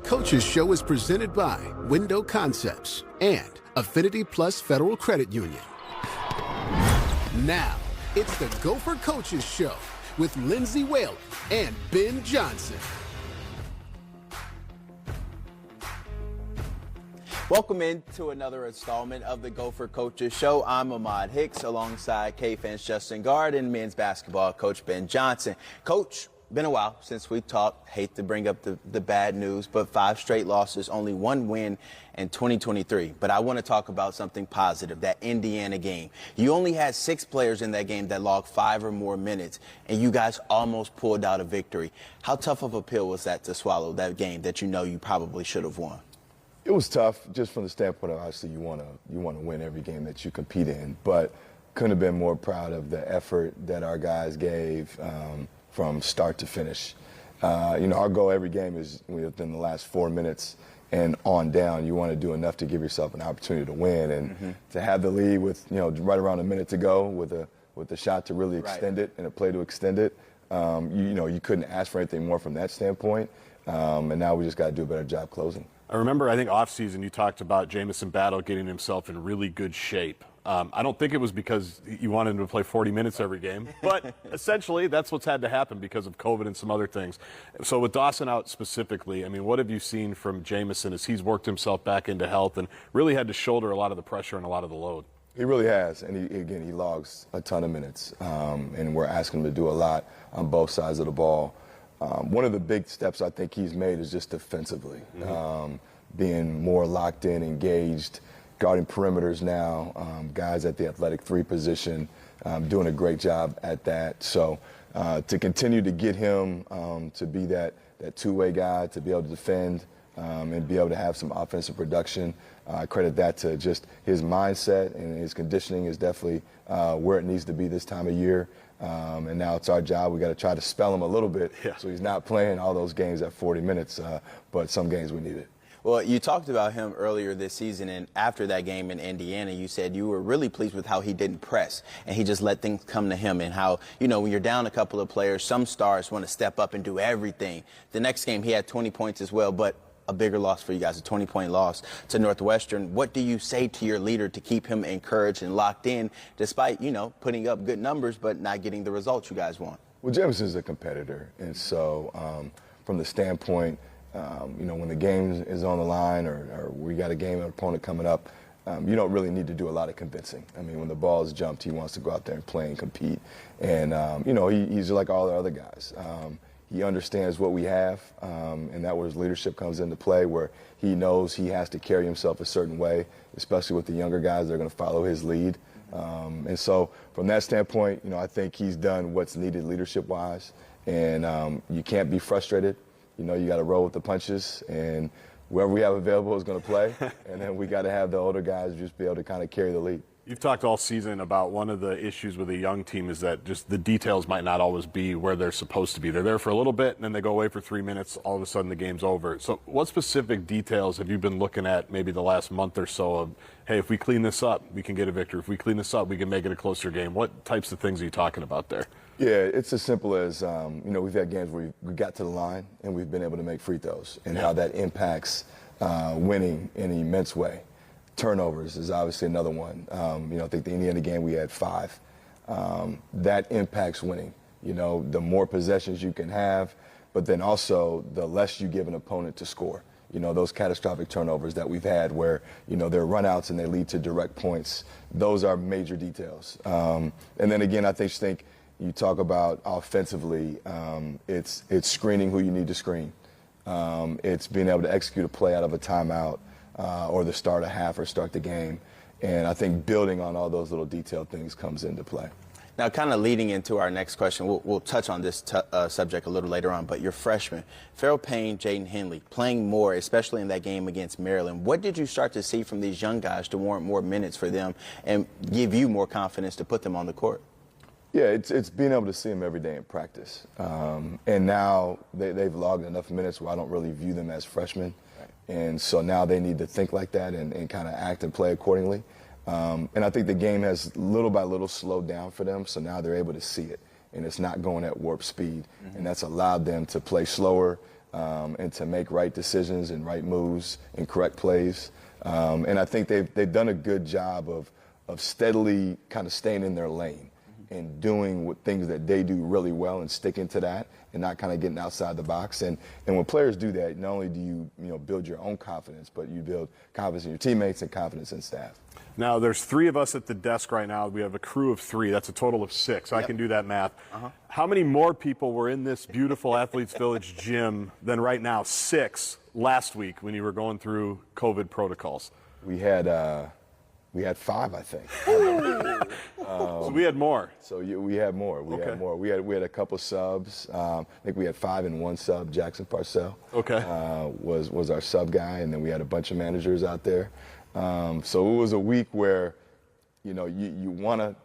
Coaches Show is presented by Window Concepts and Affinity Plus Federal Credit Union. Now, it's the Gopher Coaches Show with Lindsey Whalen and Ben Johnson. Welcome into another installment of the Gopher Coaches Show. I'm Ahmad Hicks alongside K-Fans Justin Gard and men's basketball coach Ben Johnson. Coach, been a while since we talked. Hate to bring up the bad news, but 5 straight losses, only 1 win in 2023. But I want to talk about something positive, that Indiana game. You only had 6 players in that game that logged 5 or more minutes, and you guys almost pulled out a victory. How tough of a pill was that to swallow, that game that you know you probably should have won? It was tough, just from the standpoint of obviously you want to win every game that you compete in, but couldn't have been more proud of the effort that our guys gave from start to finish. Our goal every game is within the last 4 minutes and on down. You want to do enough to give yourself an opportunity to win, and to have the lead with right around a minute to go with a shot to really extend it and a play to extend it. You couldn't ask for anything more from that standpoint, and now we just got to do a better job closing. I remember, I think off-season you talked about Jamison Battle getting himself in really good shape. I don't think it was because you wanted him to play 40 minutes every game, but essentially that's what's had to happen because of COVID and some other things. So with Dawson out specifically, I mean, what have you seen from Jamison as he's worked himself back into health and really had to shoulder a lot of the pressure and a lot of the load? He really has, and he logs a ton of minutes, and we're asking him to do a lot on both sides of the ball. One of the big steps I think he's made is just defensively, being more locked in, engaged, guarding perimeters now, guys at the athletic 3 position, doing a great job at that. So to continue to get him to be that two-way guy, to be able to defend and be able to have some offensive production, I credit that to just his mindset, and his conditioning is definitely where it needs to be this time of year. And now it's our job. We got to try to spell him a little bit so he's not playing all those games at 40 minutes, but some games we need it. Well, you talked about him earlier this season, and after that game in Indiana, you said you were really pleased with how he didn't press, and he just let things come to him, and how, when you're down a couple of players, some stars want to step up and do everything. The next game, he had 20 points as well, but a bigger loss for you guys, a 20-point loss to Northwestern. What do you say to your leader to keep him encouraged and locked in, despite, putting up good numbers but not getting the results you guys want? Well, Jamison's a competitor, and so from the standpoint, when the game is on the line or we got a game or opponent coming up, you don't really need to do a lot of convincing. I mean, when the ball is jumped, he wants to go out there and play and compete. And, he's like all the other guys. He understands what we have, and that where his leadership comes into play, where he knows he has to carry himself a certain way, especially with the younger guys that are going to follow his lead. And so from that standpoint, I think he's done what's needed leadership-wise, and you can't be frustrated. You got to roll with the punches, and whoever we have available is going to play, and then we got to have the older guys just be able to kind of carry the lead. You've talked all season about one of the issues with a young team is that just the details might not always be where they're supposed to be. They're there for a little bit, and then they go away for 3 minutes. All of a sudden, the game's over. So what specific details have you been looking at maybe the last month or so of, hey, if we clean this up, we can get a victory. If we clean this up, we can make it a closer game. What types of things are you talking about there? Yeah, it's as simple as, we've had games where we got to the line and we've been able to make free throws, and how that impacts winning in an immense way. Turnovers is obviously another one. I think the Indiana game we had 5. That impacts winning. The more possessions you can have, but then also the less you give an opponent to score. Those catastrophic turnovers that we've had where, they're runouts and they lead to direct points. Those are major details. And then again, I think you talk about offensively, it's screening who you need to screen. It's being able to execute a play out of a timeout, or the start a half or start the game. And I think building on all those little detailed things comes into play. Now, kind of leading into our next question, we'll touch on this subject a little later on, but your freshmen, Farrell Payne, Jaden Henley, playing more, especially in that game against Maryland. What did you start to see from these young guys to warrant more minutes for them and give you more confidence to put them on the court? Yeah, it's being able to see them every day in practice. And now they've logged enough minutes where I don't really view them as freshmen. And so now they need to think like that and kind of act and play accordingly. And I think the game has little by little slowed down for them, so now they're able to see it, and it's not going at warp speed. And that's allowed them to play slower, and to make right decisions and right moves and correct plays. And I think they've done a good job of steadily kind of staying in their lane and doing things that they do really well and sticking to that and not kind of getting outside the box. And when players do that, not only do you build your own confidence, but you build confidence in your teammates and confidence in staff. Now, there's 3 of us at the desk right now. We have a crew of 3. That's a total of 6. Yep. I can do that math. How many more people were in this beautiful Athletes Village gym than right now? 6 last week when you were going through COVID protocols. We had 5, I think. So we had more. So we had more. We had more. We had a couple subs. I think we had 5 and 1 sub. Jackson Parcell was our sub guy, and then we had a bunch of managers out there. So it was a week where, you want to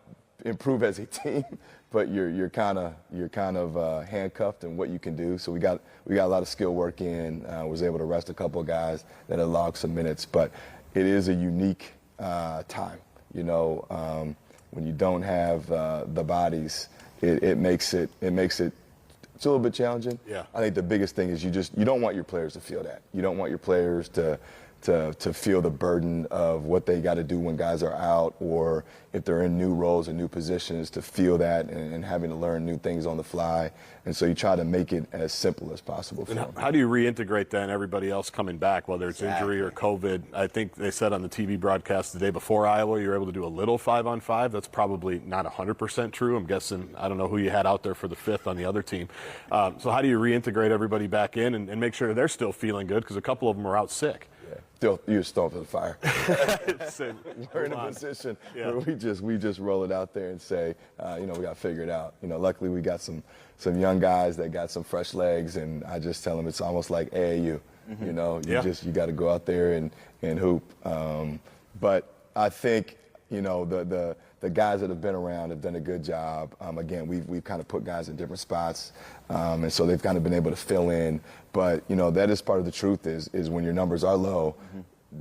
improve as a team, but you're kind of handcuffed in what you can do. So we got a lot of skill work in. Was able to rest a couple of guys that had logged some minutes, but it is a unique time. When you don't have the bodies, it makes it it's a little bit challenging. Yeah. I think the biggest thing is you don't want your players to feel that. You don't want your players to feel the burden of what they got to do when guys are out, or if they're in new roles or new positions, to feel that and having to learn new things on the fly. And so you try to make it as simple as possible for them. How do you reintegrate then everybody else coming back, whether it's injury or COVID? I think they said on the TV broadcast the day before Iowa you were able to do a little 5-on-5. That's probably not 100% true. I'm guessing, I don't know who you had out there for the 5th on the other team. So how do you reintegrate everybody back in and make sure they're still feeling good, because a couple of them are out sick? You just throw it to the fire. We're in a position where we just roll it out there and say, we got to figure it out. Luckily we got some young guys that got some fresh legs, and I just tell them it's almost like AAU. You got to go out there and hoop. But I think the guys that have been around have done a good job. Again, we've kind of put guys in different spots, and so they've kind of been able to fill in. But that is part of the truth is when your numbers are low,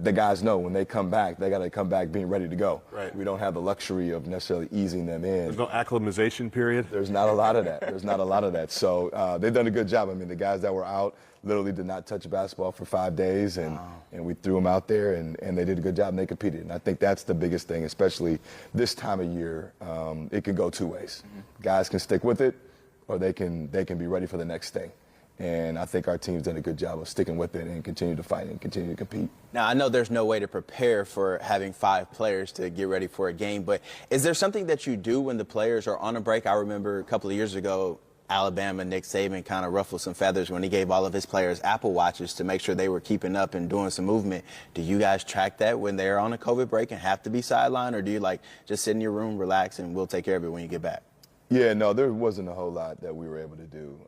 the guys know when they come back, they got to come back being ready to go. Right. We don't have the luxury of necessarily easing them in. There's no acclimatization period. There's not a lot of that. So they've done a good job. I mean, the guys that were out literally did not touch a basketball for 5 days, and we threw them out there, and they did a good job, and they competed. And I think that's the biggest thing, especially this time of year. It can go 2 ways. Guys can stick with it, or they can be ready for the next thing. And I think our team's done a good job of sticking with it and continue to fight and continue to compete. Now, I know there's no way to prepare for having 5 players to get ready for a game, but is there something that you do when the players are on a break? I remember a couple of years ago, Alabama, Nick Saban kind of ruffled some feathers when he gave all of his players Apple Watches to make sure they were keeping up and doing some movement. Do you guys track that when they're on a COVID break and have to be sidelined, or do you just sit in your room, relax, and we'll take care of it when you get back? Yeah, no, there wasn't a whole lot that we were able to do.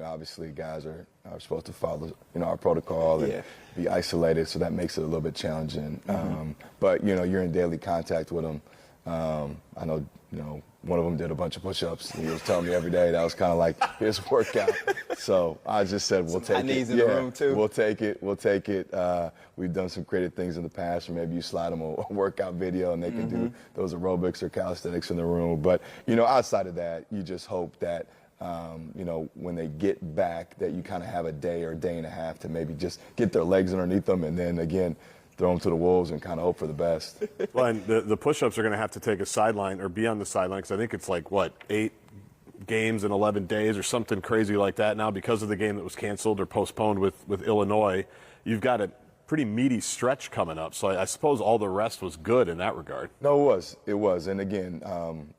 Obviously guys are supposed to follow, our protocol and be isolated, so that makes it a little bit challenging. But, you're in daily contact with them. I know, one of them did a bunch of push-ups. He was telling me every day that was kind of like his workout. So I just said, we'll take it. Knees in the room too. We'll take it. We've done some creative things in the past, or maybe you slide them a workout video and they can do those aerobics or calisthenics in the room. But, outside of that, you just hope that, when they get back, that you kind of have a day or a day and a half to maybe just get their legs underneath them, and then again, throw them to the wolves and kind of hope for the best. Well, and the push-ups are going to have to take a sideline or be on the sideline, because I think it's 8 games in 11 days or something crazy like that now because of the game that was canceled or postponed with Illinois. You've got a pretty meaty stretch coming up, so I suppose all the rest was good in that regard. No, it was. And again,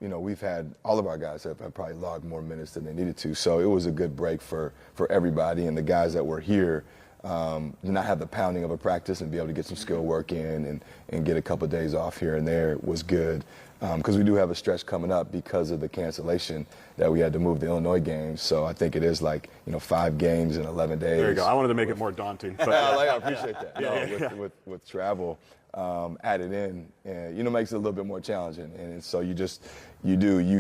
we've had all of our guys have probably logged more minutes than they needed to, so it was a good break for everybody. And the guys that were here did not have the pounding of a practice and be able to get some skill work in and get a couple of days off here and there was good. Because we do have a stretch coming up because of the cancellation that we had to move the Illinois game. So I think it is 5 games in 11 days. There you go. I wanted to make it more daunting. But I appreciate that. With travel added in, makes it a little bit more challenging. And so you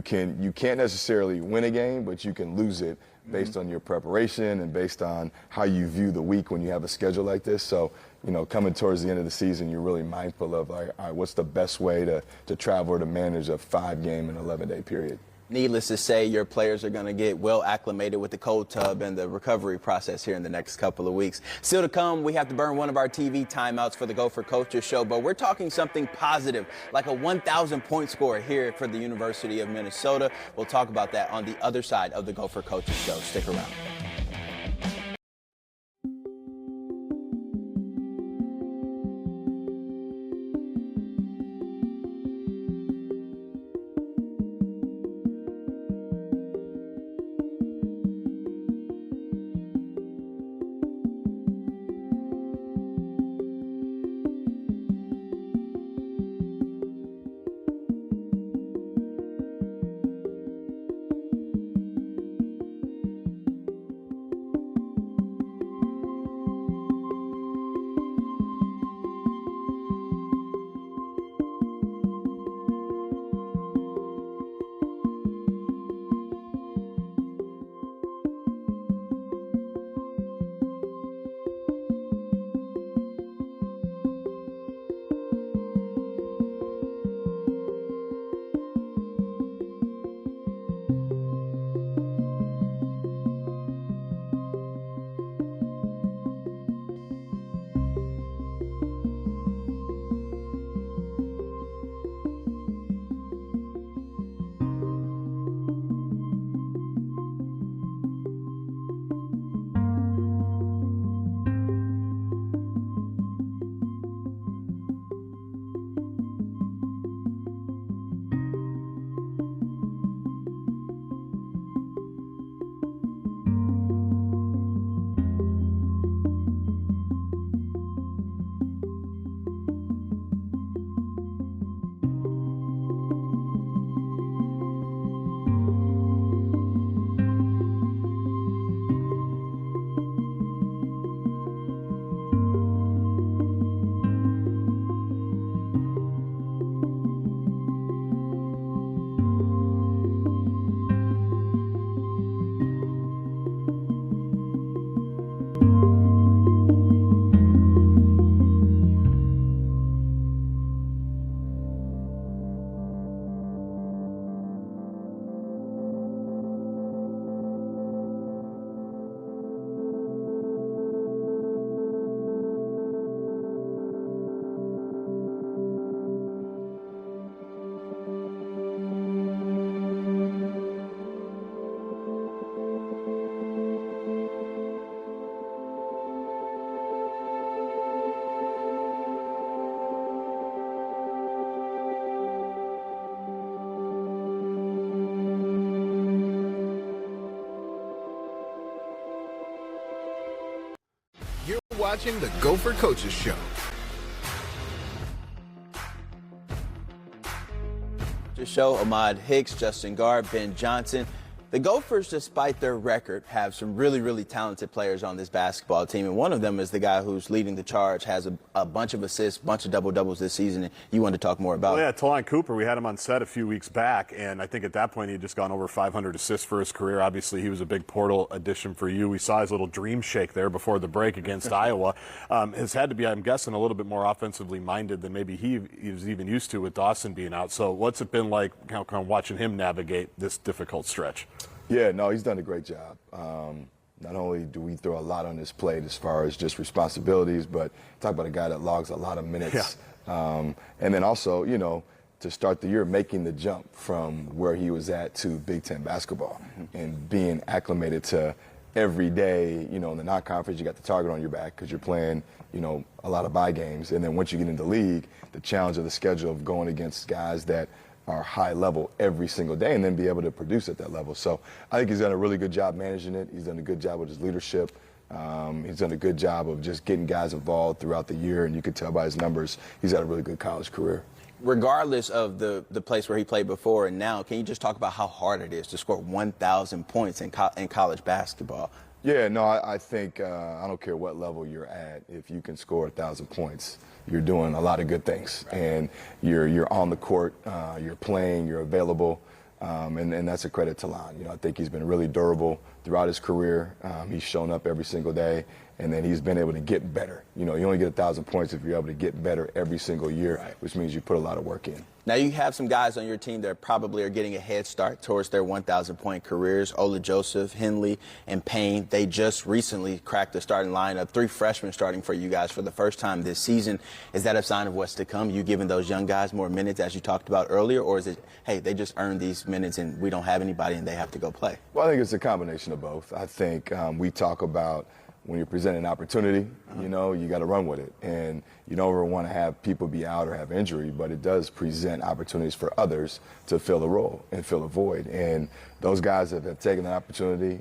can't necessarily win a game, but you can lose it based on your preparation and based on how you view the week when you have a schedule like this. So, coming towards the end of the season, you're really mindful of all right, what's the best way to travel or to manage a 5-game and 11-day period. Needless to say, your players are going to get well acclimated with the cold tub and the recovery process here in the next couple of weeks. Still to come, we have to burn one of our TV timeouts for the Gopher Coaches Show, but we're talking something positive, like a 1,000-point score here for the University of Minnesota. We'll talk about that on the other side of the Gopher Coaches Show. Stick around. You're watching the Gopher Coaches Show. Show Ahmad Hicks, Justin Gard, Ben Johnson. The Gophers, despite their record, have some really, really talented players on this basketball team, and one of them is the guy who's leading the charge, has a bunch of assists, bunch of double-doubles this season, and you want to talk more about it. Yeah, Talon Cooper, we had him on set a few weeks back, and I think at that point he had just gone over 500 assists for his career. Obviously, he was a big portal addition for you. We saw his little dream shake there before the break against Iowa. Has had to be, I'm guessing, a little bit more offensively minded than maybe he was even used to with Dawson being out. So what's it been like kind of watching him navigate this difficult stretch? Yeah, no, he's done a great job. Not only do we throw a lot on his plate as far as just responsibilities, but talk about a guy that logs a lot of minutes. Yeah. And then also, you know, to start the year making the jump from where he was at to Big Ten basketball and being acclimated to every day, you know, in the non-conference, you got the target on your back because you're playing, you know, a lot of bye games. And then once you get into the league, the challenge of the schedule of going against guys that are high level every single day and then be able to produce at that level. So I think he's done a really good job managing it. He's done a good job with his leadership. He's done a good job of just getting guys involved throughout the year, and you could tell by his numbers he's had a really good college career. Regardless of the place where he played before and now, can you just talk about how hard it is to score 1,000 points in college basketball? Yeah, no, I think I don't care what level you're at. If you can score 1,000 points, you're doing a lot of good things. Right. And you're on the court, you're playing, you're available, and that's a credit to Lon. You know, I think he's been really durable throughout his career. He's shown up every single day, and then he's been able to get better. You know, you only get 1,000 points if you're able to get better every single year, which means you put a lot of work in. Now, you have some guys on your team that probably are getting a head start towards their 1,000-point careers. Ola Joseph, Henley, and Payne. They just recently cracked the starting lineup. 3 freshmen starting for you guys for the first time this season. Is that a sign of what's to come? You giving those young guys more minutes, as you talked about earlier, or is it, hey, they just earned these minutes and we don't have anybody and they have to go play? Well, I think it's a combination of both. I think we talk about when you're presented an opportunity, you know, you got to run with it. And you don't ever want to have people be out or have injury, but it does present opportunities for others to fill the role and fill a void. And those guys that have taken that opportunity,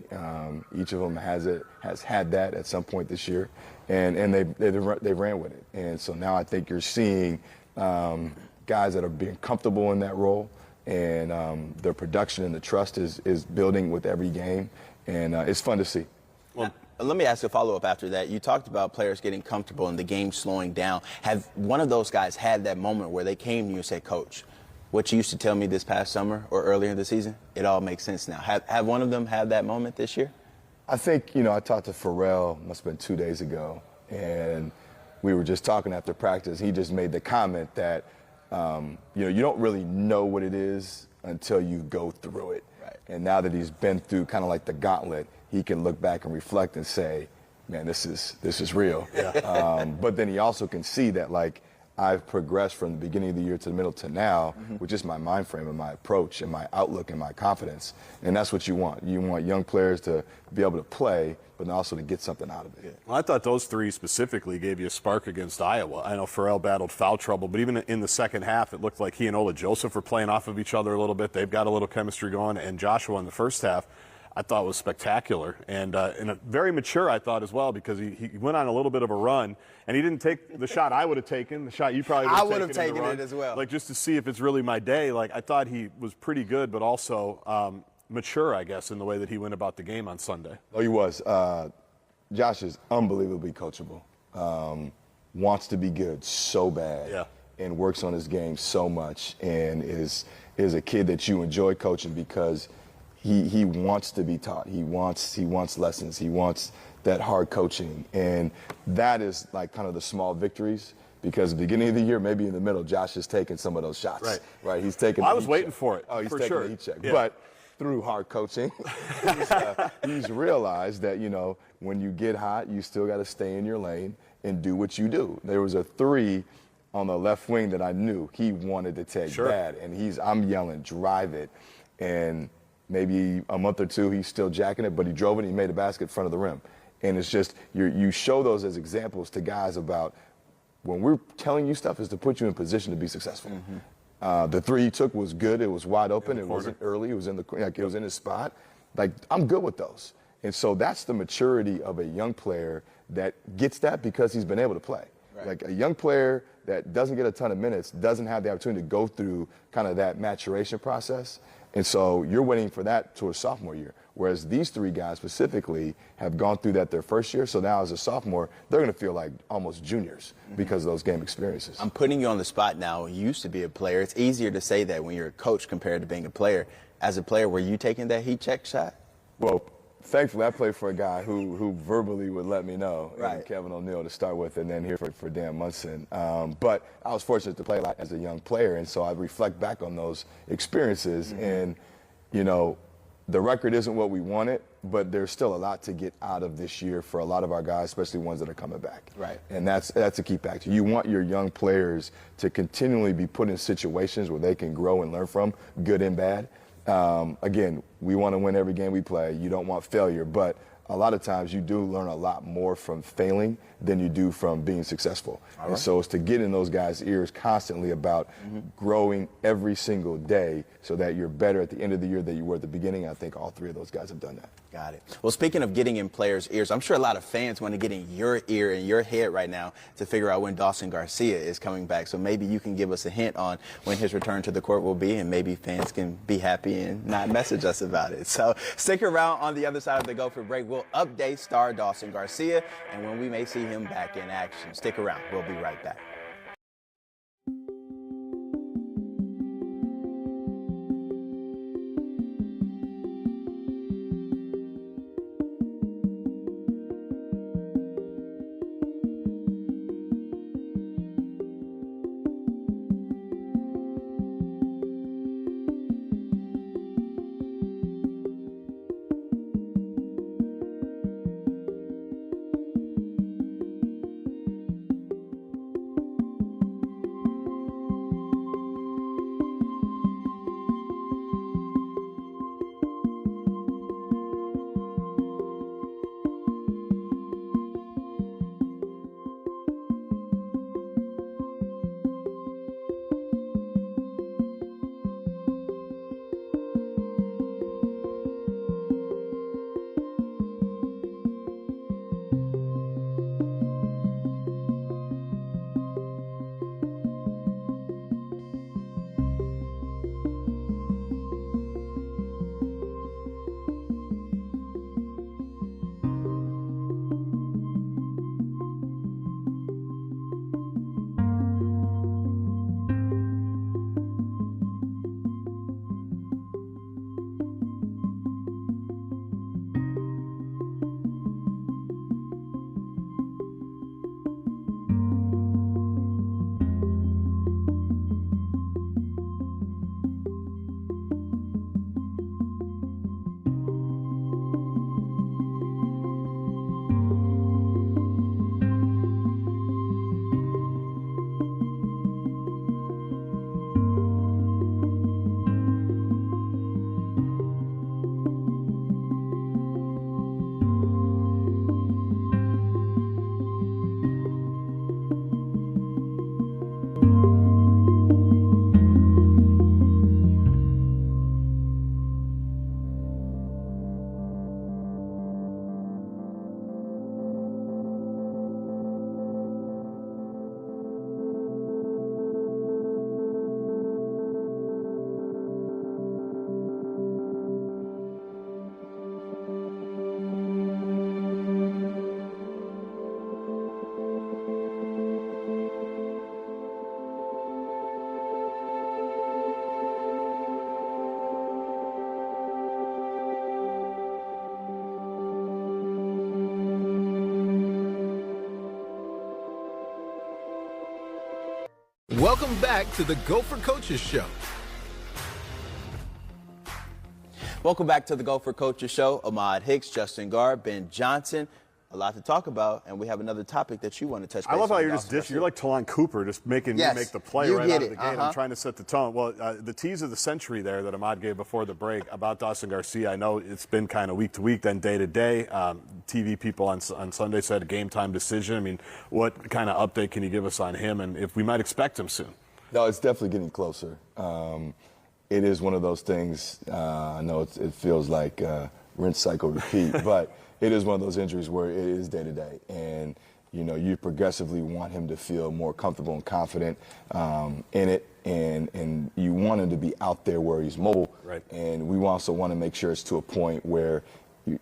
each of them has had that at some point this year, and they ran with it. And so now I think you're seeing guys that are being comfortable in that role, and their production and the trust is building with every game, and it's fun to see. Well, let me ask a follow-up after that. You talked about players getting comfortable and the game slowing down. Have one of those guys had that moment where they came to you and said, Coach, what you used to tell me this past summer or earlier in the season, it all makes sense now? Have one of them had that moment this year? I think, you know, I talked to Pharrell, must have been 2 days ago, and we were just talking after practice. He just made the comment that, you know, you don't really know what it is until you go through it. Right. And now that he's been through kind of like the gauntlet, he can look back and reflect and say, man, this is real. Yeah. But then he also can see that, like, I've progressed from the beginning of the year to the middle to now, with just my mind frame and my approach and my outlook and my confidence. And that's what you want. You want young players to be able to play, but also to get something out of it. Well, I thought those 3 specifically gave you a spark against Iowa. I know Pharrell battled foul trouble, but even in the second half, it looked like he and Ola Joseph were playing off of each other a little bit. They've got a little chemistry going. And Joshua in the first half, I thought was spectacular and very mature, I thought, as well, because he went on a little bit of a run, and he didn't take the shot I would have taken, the shot you probably would have taken it as well. Like, just to see if it's really my day. Like, I thought he was pretty good, but also mature, I guess, in the way that he went about the game on Sunday. Oh, he was. Josh is unbelievably coachable. Wants to be good so bad, and works on his game so much, and is a kid that you enjoy coaching because he wants to be taught. He wants lessons. He wants that hard coaching. And that is like kind of the small victories, because at the beginning of the year, maybe in the middle, Josh is taking some of those shots. Right. He's taking I was waiting for it. Oh, he's for taking sure. the heat check. Yeah. But through hard coaching, he's realized that, you know, when you get hot, you still got to stay in your lane and do what you do. There was a 3 on the left wing that I knew he wanted to take bad. And I'm yelling, drive it. And maybe a month or 2, he's still jacking it, but he drove it and he made a basket in front of the rim. And it's just, you show those as examples to guys about when we're telling you stuff is to put you in position to be successful. The 3 he took was good. It was wide open. It wasn't early. It was it was in his spot. Like, I'm good with those. And so that's the maturity of a young player that gets that because he's been able to play. Right. Like, a young player that doesn't get a ton of minutes doesn't have the opportunity to go through kind of that maturation process. And so you're waiting for that to a sophomore year. Whereas these 3 guys specifically have gone through that their first year. So now as a sophomore, they're going to feel like almost juniors because of those game experiences. I'm putting you on the spot now. You used to be a player. It's easier to say that when you're a coach compared to being a player. As a player, were you taking that heat check shot? Well, thankfully, I played for a guy who verbally would let me know, Kevin O'Neal to start with, and then here for Dan Munson. But I was fortunate to play a lot as a young player, and so I reflect back on those experiences. And, you know, the record isn't what we wanted, but there's still a lot to get out of this year for a lot of our guys, especially ones that are coming back. Right. And that's a key factor. You want your young players to continually be put in situations where they can grow and learn from, good and bad. Again, we want to win every game we play. You don't want failure, but a lot of times you do learn a lot more from failing than you do from being successful. And so it's to get in those guys' ears constantly about growing every single day so that you're better at the end of the year than you were at the beginning. I think all 3 of those guys have done that. Got it. Well, speaking of getting in players' ears, I'm sure a lot of fans want to get in your ear and your head right now to figure out when Dawson Garcia is coming back. So maybe you can give us a hint on when his return to the court will be, and maybe fans can be happy and not message us about it. So stick around. On the other side of the Gopher break, we'll update star Dawson Garcia and when we may see him back in action. Stick around. We'll be right back. Welcome back to the Gopher Coaches Show. Welcome back to the Gopher Coaches Show. Ahmad Hicks, Justin Gard, Ben Johnson. A lot to talk about, and we have another topic that you want to touch base on. I love how you're just dishing. You're like Talon Cooper, just making me make the play right out of the gate. I'm trying to set the tone. Well, the tease of the century there that Ahmad gave before the break about Dawson Garcia, I know it's been kind of week to week, then day to day. TV people on Sunday said a game time decision. I mean, what kind of update can you give us on him, and if we might expect him soon? No, it's definitely getting closer. It is one of those things. I know it feels like rinse, cycle, repeat, but it is one of those injuries where it is day to day, and you progressively want him to feel more comfortable and confident in it, and you want him to be out there where he's mobile. Right. And we also want to make sure it's to a point where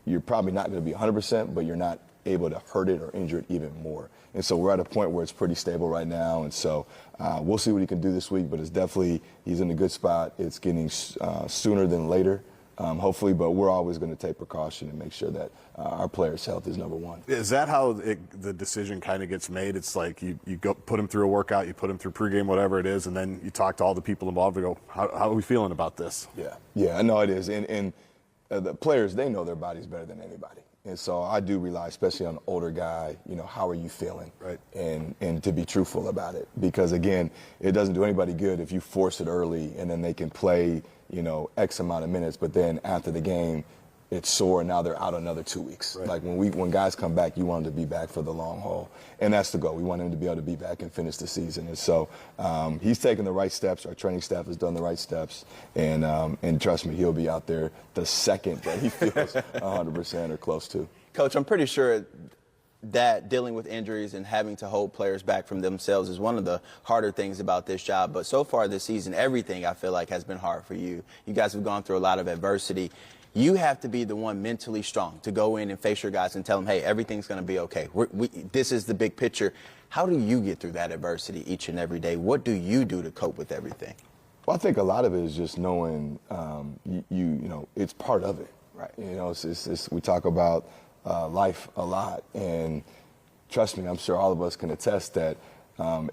you're probably not going to be 100%, but you're not able to hurt it or injure it even more. And so we're at a point where it's pretty stable right now, and so we'll see what he can do this week. But it's definitely, he's in a good spot. It's getting sooner than later. Hopefully, but we're always going to take precaution and make sure that our players' health is number one. Is that how the decision kind of gets made? It's like you go put him through a workout, you put him through pregame, whatever it is, and then you talk to all the people involved and go, how are we feeling about this? Yeah, I know it is. And the players, they know their bodies better than anybody. And so I do rely, especially on an older guy, how are you feeling? Right. And to be truthful about it. Because, again, it doesn't do anybody good if you force it early and then they can play X amount of minutes, but then after the game, it's sore, and now they're out another 2 weeks. Right. Like when guys come back, you want them to be back for the long haul, and that's the goal. We want him to be able to be back and finish the season. And so he's taking the right steps. Our training staff has done the right steps, and trust me, he'll be out there the second that he feels 100% or close to. Coach, I'm pretty sure that dealing with injuries and having to hold players back from themselves is one of the harder things about this job. But so far this season, everything I feel like has been hard for you. You guys have gone through a lot of adversity. You have to be the one mentally strong to go in and face your guys and tell them, hey, everything's going to be okay. This is the big picture. How do you get through that adversity each and every day? What do you do to cope with everything? Well, I think a lot of it is just knowing it's part of it. Right. We talk about life a lot, and trust me, I'm sure all of us can attest that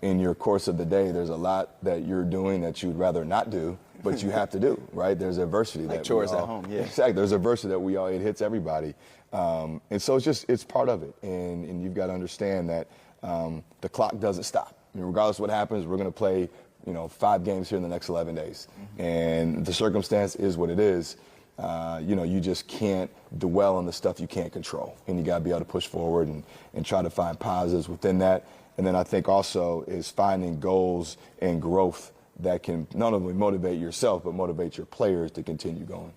in your course of the day, there's a lot that you're doing that you'd rather not do, but you have to do, right? There's adversity like that chores at home, yeah. Exactly. There's adversity that it hits everybody, and so it's part of it, and you've got to understand that the clock doesn't stop. I mean, regardless of what happens, we're going to play 5 games here in the next 11 days, and the circumstance is what it is. You just can't dwell on the stuff you can't control. And you got to be able to push forward and try to find positives within that. And then I think also is finding goals and growth that can not only motivate yourself, but motivate your players to continue going.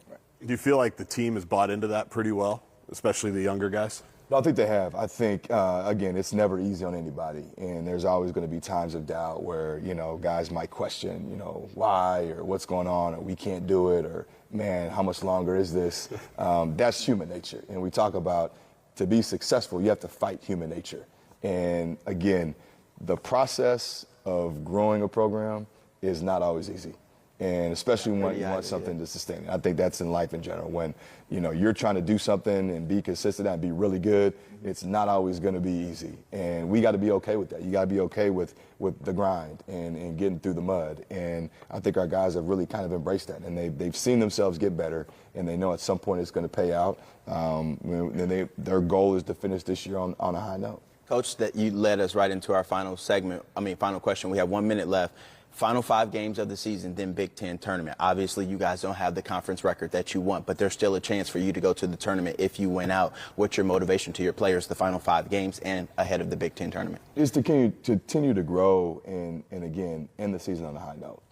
Do you feel like the team has bought into that pretty well, especially the younger guys? No, I think they have. I think, again, it's never easy on anybody. And there's always going to be times of doubt where, guys might question, why or what's going on or we can't do it or, man, how much longer is this? That's human nature. And we talk about to be successful, you have to fight human nature. And, again, the process of growing a program is not always easy. And especially when you want something to sustain it. I think that's in life in general. When, you're trying to do something and be consistent and be really good, it's not always going to be easy. And we got to be okay with that. You got to be okay with the grind and getting through the mud. And I think our guys have really kind of embraced that. And they've seen themselves get better, and they know at some point it's going to pay out. And their goal is to finish this year on a high note. Coach, that you led us right into our final question. We have 1 minute left. Final 5 games of the season, then Big Ten tournament. Obviously, you guys don't have the conference record that you want, but there's still a chance for you to go to the tournament if you win out. What's your motivation to your players the final 5 games and ahead of the Big Ten tournament? Is to continue to grow and again, end the season on a high note.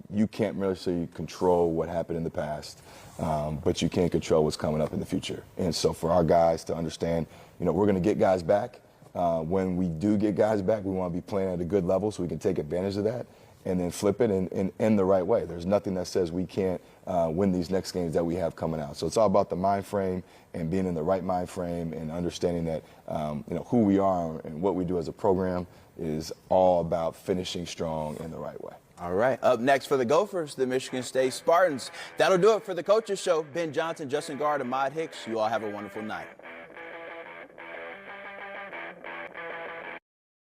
You can't really control what happened in the past, but you can control what's coming up in the future. And so for our guys to understand, we're going to get guys back. When we do get guys back, we want to be playing at a good level so we can take advantage of that and then flip it and end the right way. There's nothing that says we can't win these next games that we have coming out. So it's all about the mind frame and being in the right mind frame and understanding that who we are and what we do as a program is all about finishing strong in the right way. All right. Up next for the Gophers, the Michigan State Spartans. That'll do it for the Coaches Show. Ben Johnson, Justin Gard, and Ahmad Hicks. You all have a wonderful night.